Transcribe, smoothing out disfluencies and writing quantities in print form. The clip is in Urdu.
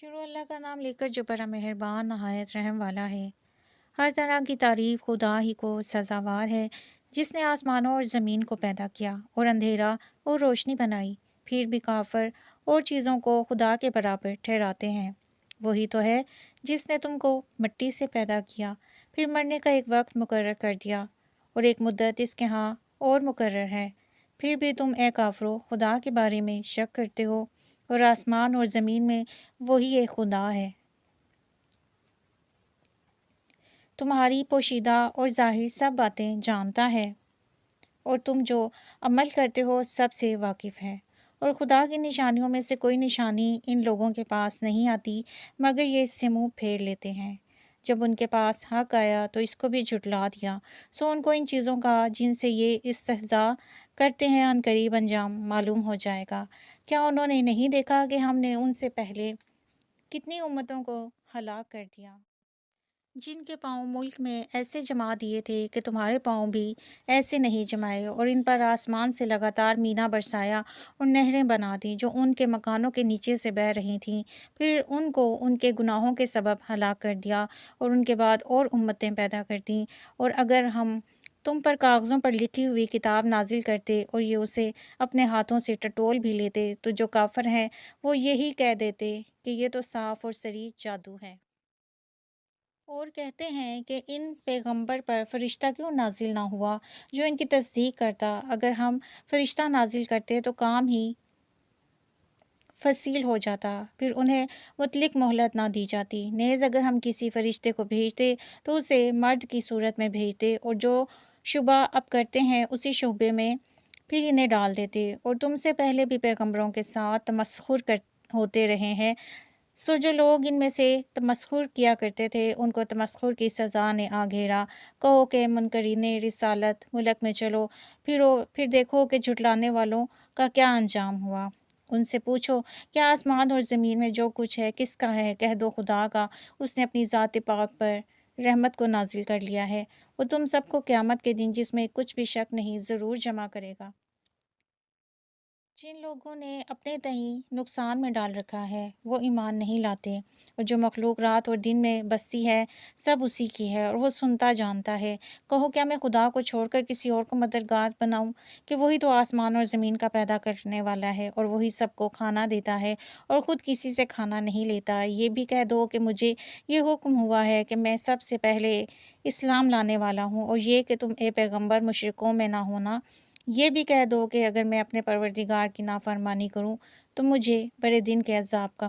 شروع اللہ کا نام لے کر جو بڑا مہربان نہایت رحم والا ہے۔ ہر طرح کی تعریف خدا ہی کو سزاوار ہے، جس نے آسمانوں اور زمین کو پیدا کیا اور اندھیرا اور روشنی بنائی۔ پھر بھی کافر اور چیزوں کو خدا کے برابر ٹھہراتے ہیں۔ وہی تو ہے جس نے تم کو مٹی سے پیدا کیا، پھر مرنے کا ایک وقت مقرر کر دیا اور ایک مدت اس کے ہاں اور مقرر ہے۔ پھر بھی تم اے کافرو خدا کے بارے میں شک کرتے ہو، اور آسمان اور زمین میں وہی ایک خدا ہے۔ تمہاری پوشیدہ اور ظاہر سب باتیں جانتا ہے، اور تم جو عمل کرتے ہو سب سے واقف ہے۔ اور خدا کی نشانیوں میں سے کوئی نشانی ان لوگوں کے پاس نہیں آتی مگر یہ اس سے منہ پھیر لیتے ہیں۔ جب ان کے پاس حق آیا تو اس کو بھی جھٹلا دیا، سو ان کو ان چیزوں کا جن سے یہ استہزاء کرتے ہیں عنقریب انجام معلوم ہو جائے گا۔ کیا انہوں نے نہیں دیکھا کہ ہم نے ان سے پہلے کتنی امتوں کو ہلاک کر دیا، جن کے پاؤں ملک میں ایسے جما دیے تھے کہ تمہارے پاؤں بھی ایسے نہیں جمائے، اور ان پر آسمان سے لگاتار مینا برسایا اور نہریں بنا دیں جو ان کے مکانوں کے نیچے سے بہہ رہی تھیں۔ پھر ان کو ان کے گناہوں کے سبب ہلاک کر دیا، اور ان کے بعد اور امتیں پیدا کر دیں۔ اور اگر ہم تم پر کاغذوں پر لکھی ہوئی کتاب نازل کرتے اور یہ اسے اپنے ہاتھوں سے ٹٹول بھی لیتے تو جو کافر ہیں وہ یہی کہہ دیتے کہ یہ تو صاف اور صریح جادو ہے، اور کہتے ہیں کہ ان پیغمبر پر فرشتہ کیوں نازل نہ ہوا جو ان کی تصدیق کرتا۔ اگر ہم فرشتہ نازل کرتے تو کام ہی فصیل ہو جاتا، پھر انہیں مطلق مہلت نہ دی جاتی۔ نیز اگر ہم کسی فرشتے کو بھیجتے تو اسے مرد کی صورت میں بھیجتے، اور جو شبہ اب کرتے ہیں اسی شبے میں پھر انہیں ڈال دیتے۔ اور تم سے پہلے بھی پیغمبروں کے ساتھ تمسخر ہوتے رہے ہیں، سو جو لوگ ان میں سے تمسخر کیا کرتے تھے ان کو تمسخر کی سزا نے آ گھیرا۔ کہو کہ منکرین رسالت ملک میں چلو پھر دیکھو کہ جھٹلانے والوں کا کیا انجام ہوا۔ ان سے پوچھو کیا آسمان اور زمین میں جو کچھ ہے کس کا ہے؟ کہہ دو خدا کا، اس نے اپنی ذات پاک پر رحمت کو نازل کر لیا ہے۔ وہ تم سب کو قیامت کے دن جس میں کچھ بھی شک نہیں ضرور جمع کرے گا۔ جن لوگوں نے اپنے تئیں نقصان میں ڈال رکھا ہے وہ ایمان نہیں لاتے، اور جو مخلوق رات اور دن میں بستی ہے سب اسی کی ہے، اور وہ سنتا جانتا ہے۔ کہو کیا میں خدا کو چھوڑ کر کسی اور کو مددگار بناؤں؟ کہ وہی تو آسمان اور زمین کا پیدا کرنے والا ہے، اور وہی سب کو کھانا دیتا ہے اور خود کسی سے کھانا نہیں لیتا۔ یہ بھی کہہ دو کہ مجھے یہ حکم ہوا ہے کہ میں سب سے پہلے اسلام لانے والا ہوں، اور یہ کہ تم اے پیغمبر مشرکوں میں نہ ہونا۔ یہ بھی کہہ دو کہ اگر میں اپنے پروردگار کی نافرمانی کروں تو مجھے بڑے دن کے عذاب کا